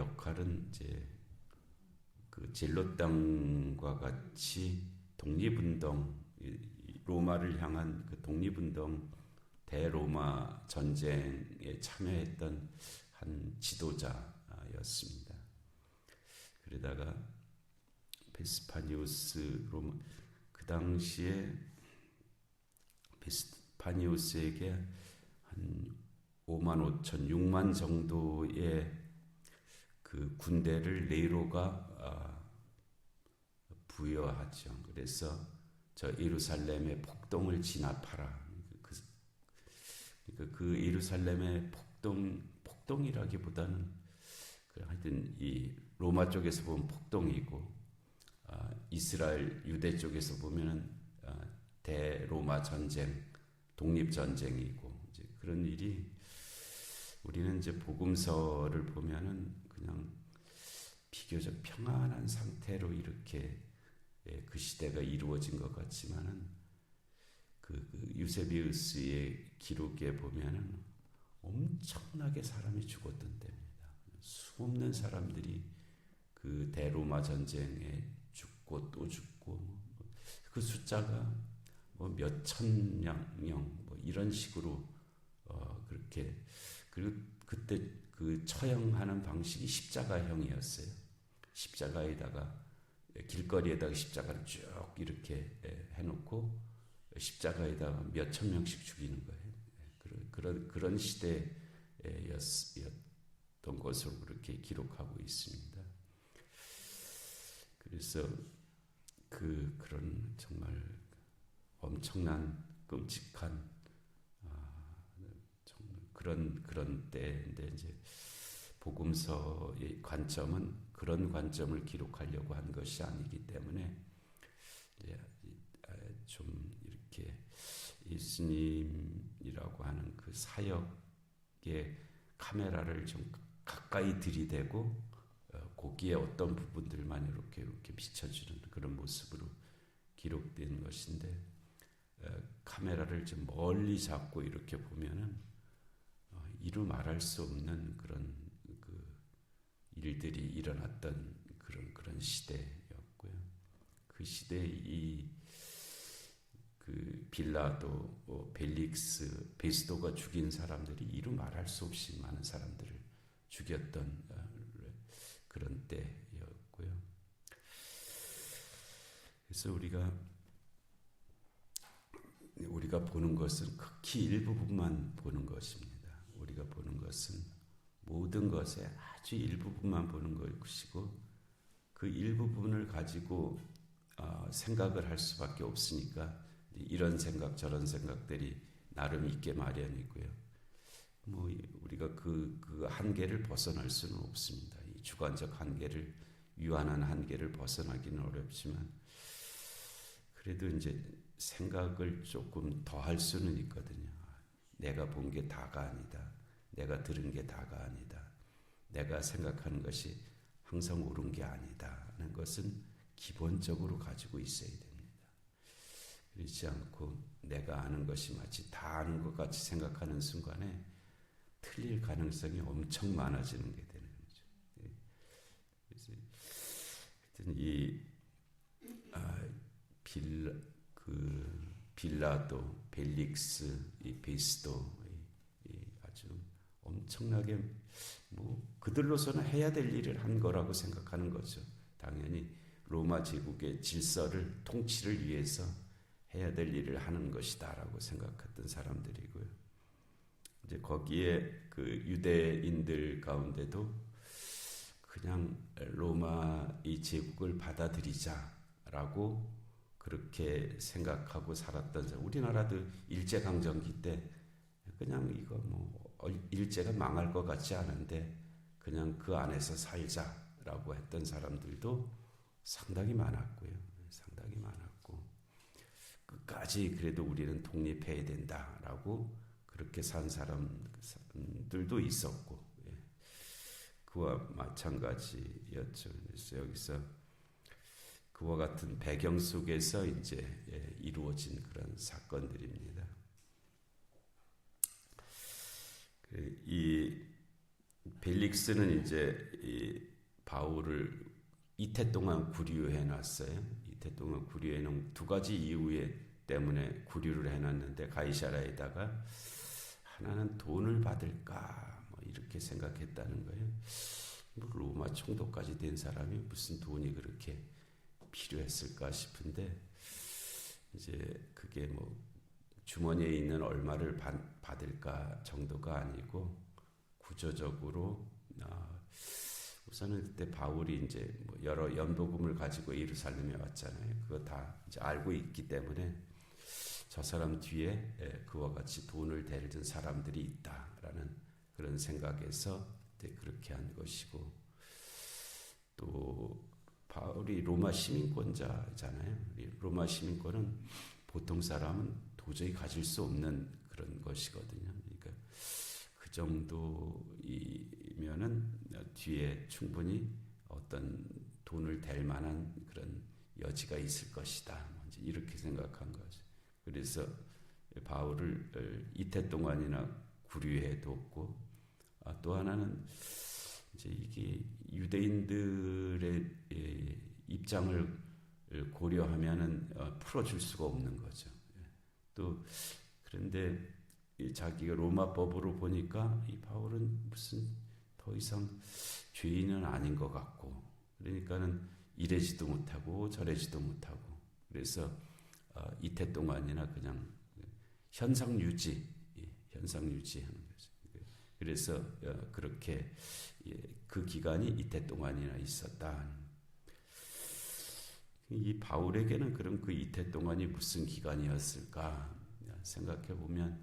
역할은 이제 그 진로 땅과 같이 독립운동, 로마를 향한 그 독립운동, 대로마 전쟁에 참여했던 한 지도자였습니다. 그러다가 베스파니우스 로마, 그 당시에 베스파니우스에게 한 5만 5천, 6만 정도의 그 군대를 네로가 부여하죠. 그래서 저 예루살렘의 폭동을 진압하라. 그 예루살렘의 폭동이라기보다는 하여튼 이 로마 쪽에서 보면 폭동이고, 이스라엘 유대 쪽에서 보면은 대로마 전쟁, 독립 전쟁이고, 이제 그런 일이 우리는 이제 복음서를 보면은 그냥 비교적 평안한 상태로 이렇게 그 시대가 이루어진 것 같지만은 그 유세비우스의 기록에 보면은 엄청나게 사람이 죽었던 때입니다. 수없는 사람들이 그 대로마 전쟁에 죽고 또 죽고, 그 숫자가 뭐 몇천 명 뭐 이런 식으로 그렇게, 그리고 그때 그 처형하는 방식이 십자가형이었어요. 십자가에다가 길거리에다가 십자가를 쭉 이렇게 해놓고 십자가에다가 몇천 명씩 죽이는 거예요. 그런 시대였던 것으로 그렇게 기록하고 있습니다. 그래서 그런 정말 엄청난 끔찍한 정말 그런 때인데, 이제 복음서의 관점은 그런 관점을 기록하려고 한 것이 아니기 때문에 이제 좀 이렇게 예수님이라고 하는 그 사역의 카메라를 좀 가까이 들이대고 거기에 어떤 부분들만 이렇게 비춰주는 그런 모습으로 기록된 것인데, 카메라를 좀 멀리 잡고 이렇게 보면은 이루 말할 수 없는 그런 그 일들이 일어났던 그런 시대였고요. 그 시대에 그 빌라도, 벨릭스, 베스도가 죽인 사람들이 이루 말할 수 없이 많은 사람들을 죽였던 그런 때였고요. 그래서 우리가 보는 것은 극히 일부분만 보는 것입니다. 우리가 보는 것은 모든 것의 아주 일부분만 보는 것이고, 그 일부분을 가지고 생각을 할 수밖에 없으니까 이런 생각 저런 생각들이 나름 있게 마련이고요. 뭐 우리가 그 한계를 벗어날 수는 없습니다. 이 주관적 한계를, 유한한 한계를 벗어나기는 어렵지만, 그래도 이제 생각을 조금 더 할 수는 있거든요. 내가 본 게 다가 아니다. 내가 들은 게 다가 아니다. 내가 생각하는 것이 항상 옳은 게 아니다 하는 것은 기본적으로 가지고 있어야 됩니다. 그렇지 않고 내가 아는 것이 마치 다 아는 것 같이 생각하는 순간에 틀릴 가능성이 엄청 많아지는 게 되는 거죠. 그래서 빌라도, 벨릭스, 이 베스도, 아주 엄청나게 뭐 그들로서는 해야 될 일을 한 거라고 생각하는 거죠. 당연히 로마 제국의 질서를, 통치를 위해서 해야 될 일을 하는 것이다라고 생각했던 사람들이고요. 이제 거기에 그 유대인들 가운데도 그냥 로마 이 제국을 받아들이자라고 그렇게 생각하고 살았던 사람. 우리나라도 일제강점기 때 그냥 이거 뭐 일제가 망할 것 같지 않은데 그냥 그 안에서 살자라고 했던 사람들도 상당히 많았고요. 상당히 많았고, 끝까지 그래도 우리는 독립해야 된다라고 그렇게 산 사람들도 있었고, 그와 마찬가지였죠. 그래서 여기서 그와 같은 배경 속에서 이제 이루어진 그런 사건들입니다. 이 벨릭스는 이제 이 바울을 이태 동안 구류해 놨어요. 이태 동안 구류해 놓은 두 가지 이유 때문에 구류를 해놨는데 가이사라에다가 하나는 돈을 받을까 뭐 이렇게 생각했다는 거예요. 뭐 로마 총독까지 된 사람이 무슨 돈이 그렇게 필요했을까 싶은데 이제 그게 뭐 주머니에 있는 얼마를 받을까 정도가 아니고 구조적으로 우선은 그때 바울이 이제 뭐 여러 연복음을 가지고 예루살렘에 왔잖아요. 그거 다 이제 알고 있기 때문에 저 사람 뒤에 그와 같이 돈을 대는 사람들이 있다라는 그런 생각에서 그렇게 한 것이고, 또 바울이 로마 시민권자잖아요. 로마 시민권은 보통 사람은 도저히 가질 수 없는 그런 것이거든요. 그러니까 그 정도이면은 뒤에 충분히 어떤 돈을 댈 만한 그런 여지가 있을 것이다. 이렇게 생각한 거죠. 그래서 바울을 이태 동안이나 구류해 뒀고, 또 하나는 이제 이게 유대인들의 입장을 고려하면은 풀어줄 수가 없는 거죠. 또 그런데 자기가 로마법으로 보니까 이 바울은 무슨 더 이상 죄인은 아닌 것 같고, 그러니까는 이래지도 못하고 저래지도 못하고, 그래서 이태 동안이나 그냥 현상 유지하는 거죠. 그래서 그렇게 그 기간이 이태 동안이나 있었다. 이 바울에게는 그럼 그 이태 동안이 무슨 기간이었을까 생각해 보면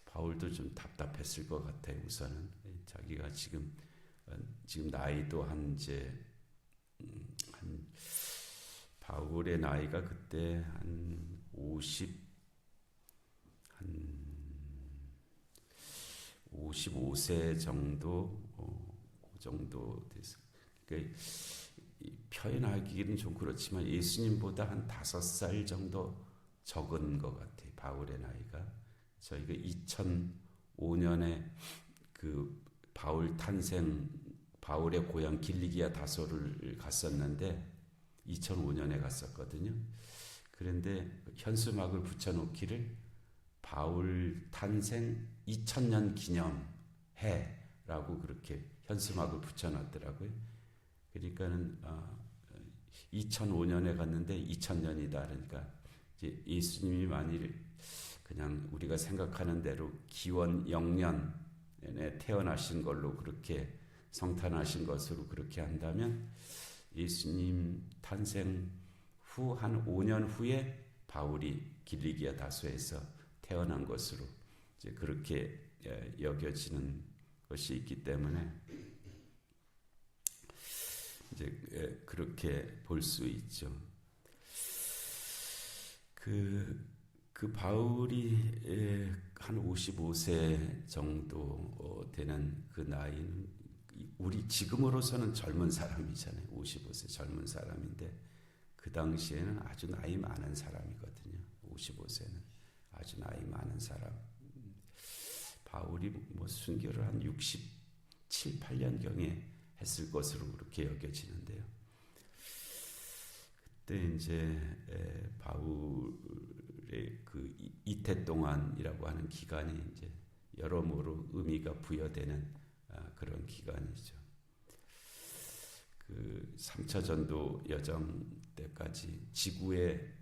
바울도 좀 답답했을 것 같아요. 우선은 자기가 지금 나이도 한 바울의 나이가 그때 한 55세 정도, 그 정도 됐어요. 그러니까 표현하기는 좀 그렇지만 예수님보다 한 5살 정도 적은 것 같아요. 바울의 나이가. 저희가 2005년에 그 바울 탄생, 바울의 고향 길리기아 다소를 갔었는데 2005년에 갔었거든요. 그런데 현수막을 붙여놓기를 바울 탄생 2000년 기념해라고 그렇게 현수막을 붙여놨더라고요. 그러니까는 2005년에 갔는데 2000년이다. 그러니까 이제 예수님이 만일 그냥 우리가 생각하는 대로 기원 0년에 태어나신 걸로 그렇게 성탄하신 것으로 그렇게 한다면 예수님 탄생 후 한 5년 후에 바울이 길리기아 다소에서 태어난 것으로 이제 그렇게 여겨지는 것이 있기 때문에 이제 그렇게 볼 수 있죠. 그 바울이 한 55세 정도 되는 그 나이는 우리 지금으로서는 젊은 사람이잖아요. 55세 젊은 사람인데 그 당시에는 아주 나이 많은 사람이거든요. 55세는 아주 나이 많은 사람. 바울이 뭐 순교를 한 67, 8년경에 했을 것으로 그렇게 여겨지는데요. 그때 이제 바울의 그 이태 동안이라고 하는 기간이 이제 여러모로 의미가 부여되는 그런 기간이죠. 그 3차 전도 여정 때까지 지구의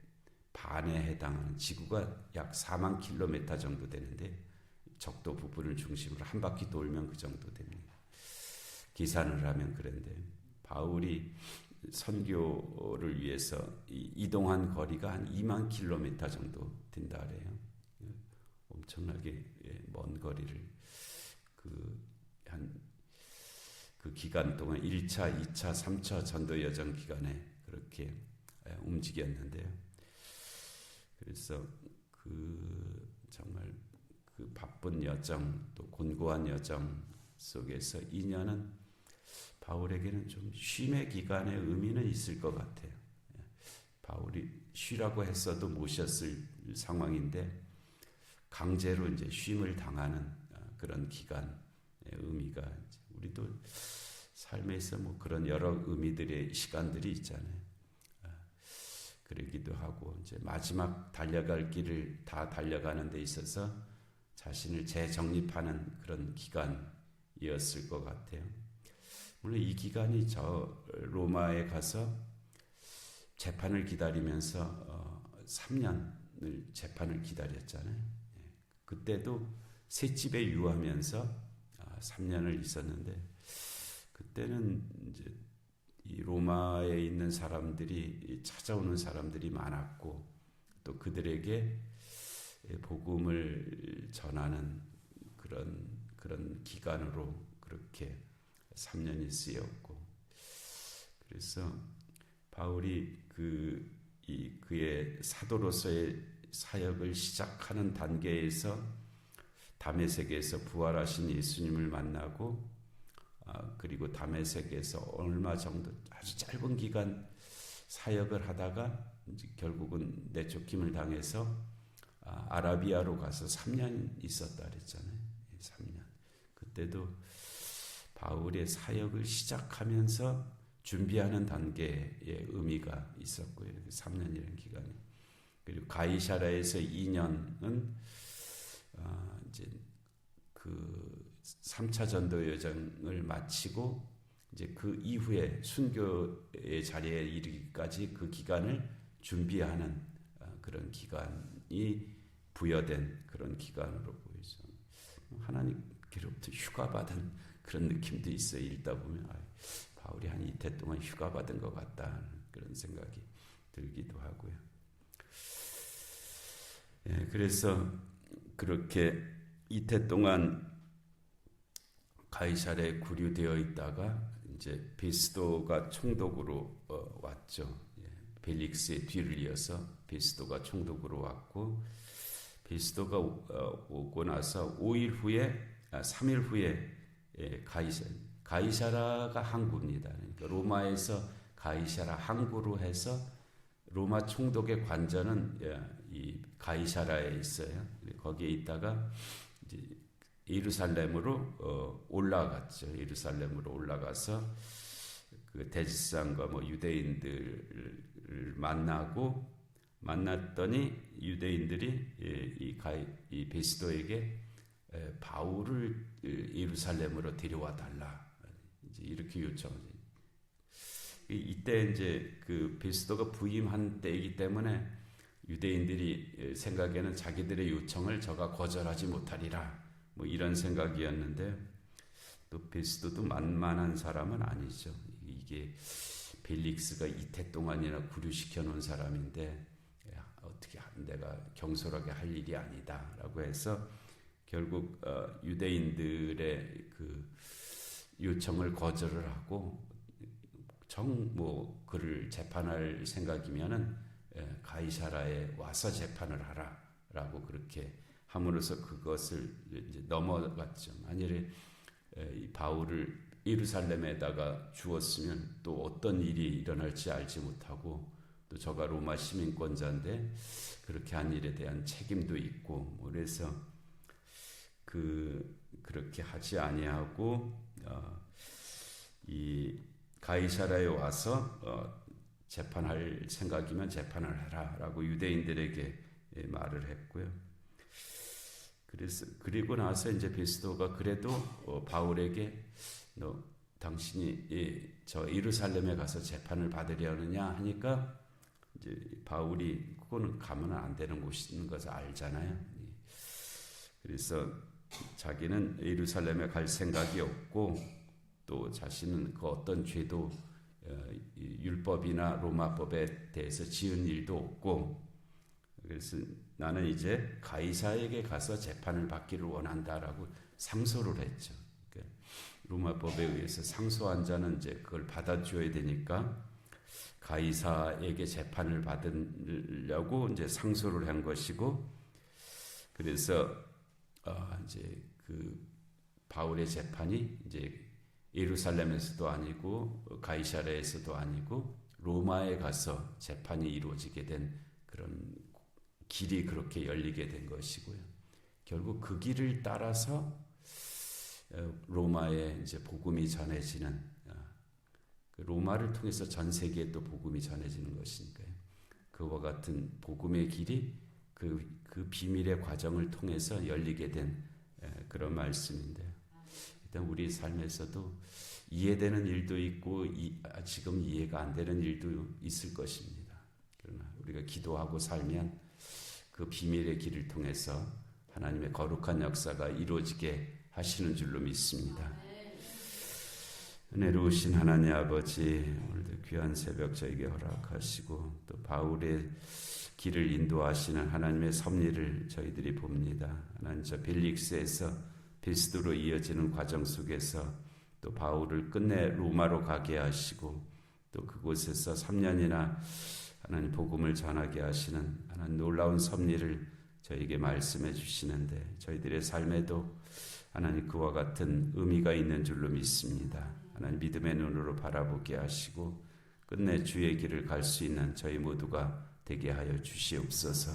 반에 해당하는, 지구가 약 4만 킬로미터 정도 되는데 적도 부분을 중심으로 한 바퀴 돌면 그 정도 됩니다. 계산을 하면. 그런데 바울이 선교를 위해서 이동한 거리가 한 2만 킬로미터 정도 된다 그래요. 엄청나게 먼 거리를 그 기간 동안 1차, 2차, 3차 전도 여정 기간에 그렇게 움직였는데요. 그래서 정말 그 바쁜 여정, 또 곤고한 여정 속에서 2년은 바울에게는 좀 쉼의 기간의 의미는 있을 것 같아요. 바울이 쉬라고 했어도 못 쉬었을 상황인데 강제로 이제 쉼을 당하는 그런 기간의 의미가 우리도 삶에서 뭐 그런 여러 의미들의 시간들이 있잖아요. 그러기도 하고 이제 마지막 달려갈 길을 다 달려가는 데 있어서 자신을 재정립하는 그런 기간이었을 것 같아요. 물론 이 기간이 저 로마에 가서 재판을 기다리면서 3년을 재판을 기다렸잖아요. 그때도 셋집에 유하면서 3년을 있었는데 그때는 이제 이 로마에 있는 사람들이 찾아오는 사람들이 많았고 또 그들에게 복음을 전하는 그런 기간으로 그렇게 3년이 쓰였고 그래서 바울이 그의 사도로서의 사역을 시작하는 단계에서 다메섹에서 부활하신 예수님을 만나고 그리고 다메섹에서 얼마 정도 아주 짧은 기간 사역을 하다가 이제 결국은 내쫓김을 당해서 아라비아로 가서 3년 있었다 그랬잖아요. 3년. 그때도 바울의 사역을 시작하면서 준비하는 단계의 의미가 있었고요. 3년이라는 기간이. 그리고 가이사라에서 2년은 이제 그 3차 전도 여정을 마치고 이제 그 이후에 순교의 자리에 이르기까지 그 기간을 준비하는 그런 기간이 부여된 그런 기간으로 보이죠. 하나님께로부터 휴가받은 그런 느낌도 있어요. 읽다 보면 바울이 한 이태 동안 휴가받은 것 같다 그런 생각이 들기도 하고요. 그래서 그렇게 이태 동안 가이사랴에 구류되어 있다가 이제 베스도가 총독으로 왔죠. 벨릭스의 뒤를 이어서 베스도가 총독으로 왔고 베스도가 오고 나서 3일 후에 가이사라가 항구입니다. 그러니까 로마에서 가이사라 항구로 해서 로마 총독의 관저는 이 가이사라에 있어요. 거기에 있다가 이제 예루살렘으로 올라갔죠. 예루살렘으로 올라가서 그 대지상과 뭐 유대인들을 만났더니 유대인들이 이 베스도에게 바울을 예루살렘으로 데려와 달라. 이제 이렇게 요청하지. 이때 이제 그 베스도가 부임한 때이기 때문에 유대인들이 생각에는 자기들의 요청을 저가 거절하지 못하리라. 뭐 이런 생각이었는데 또 베스도도 만만한 사람은 아니죠. 이게 벨릭스가 이태 동안이나 구류시켜 놓은 사람인데 어떻게 내가 경솔하게 할 일이 아니다라고 해서 결국 유대인들의 그 요청을 거절을 하고 그를 재판할 생각이면은 가이사라에 와서 재판을 하라라고 그렇게 함으로써 그것을 이제 넘어갔죠. 만일에 바울을 예루살렘에다가 주었으면 또 어떤 일이 일어날지 알지 못하고 또 저가 로마 시민권자인데 그렇게 한 일에 대한 책임도 있고 그래서 그렇게 하지 아니하고 이 가이사라에 와서 재판할 생각이면 재판을 해라라고 유대인들에게 말을 했고요. 그리고 나서 이제 베스도가 그래도 바울에게 당신이 저 예루살렘에 가서 재판을 받으려느냐 하니까 이제 바울이 그거는 가면 안 되는 곳인 것을 알잖아요. 그래서 자기는 예루살렘에 갈 생각이 없고 또 자신은 그 어떤 죄도 율법이나 로마법에 대해서 지은 일도 없고 그래서 나는 이제 가이사에게 가서 재판을 받기를 원한다라고 상소를 했죠. 그러니까 로마법에 의해서 상소한 자는 이제 그걸 받아줘야 되니까 가이사에게 재판을 받으려고 이제 상소를 한 것이고 그래서 이제 그 바울의 재판이 이제 예루살렘에서도 아니고 가이사랴에서도 아니고 로마에 가서 재판이 이루어지게 된 그런 길이 그렇게 열리게 된 것이고요. 결국 그 길을 따라서 로마에 이제 복음이 전해지는 그 로마를 통해서 전 세계에 또 복음이 전해지는 것이니까요. 그와 같은 복음의 길이 그 비밀의 과정을 통해서 열리게 된 그런 말씀인데요. 일단 우리 삶에서도 이해되는 일도 있고 지금 이해가 안 되는 일도 있을 것입니다. 그러나 우리가 기도하고 살면 그 비밀의 길을 통해서 하나님의 거룩한 역사가 이루어지게 하시는 줄로 믿습니다. 은혜로우신 하나님 아버지, 오늘도 귀한 새벽 저에게 허락하시고 또 바울의 길을 인도하시는 하나님의 섭리를 저희들이 봅니다. 하나님, 저 벨릭스에서 베스도로 이어지는 과정 속에서 또 바울을 끝내 로마로 가게 하시고 또 그곳에서 3년이나 하나님 복음을 전하게 하시는 하나님 놀라운 섭리를 저에게 말씀해 주시는데 저희들의 삶에도 하나님 그와 같은 의미가 있는 줄로 믿습니다. 하나님 믿음의 눈으로 바라보게 하시고 끝내 주의 길을 갈 수 있는 저희 모두가 되게 하여 주시옵소서.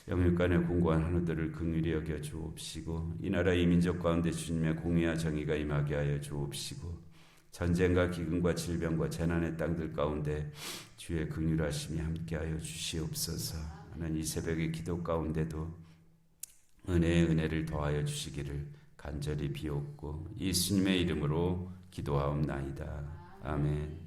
영육간의 공고한 하늘들을 긍휼히 여겨 주옵시고 이 나라 이 민족 가운데 주님의 공의와 정의가 임하게 하여 주옵시고 전쟁과 기근과 질병과 재난의 땅들 가운데 주의 긍휼하심이 함께하여 주시옵소서. 하나님 이 새벽의 기도 가운데도 은혜의 은혜를 더하여 주시기를 간절히 비옵고 예수님의 이름으로 기도하옵나이다. 아멘.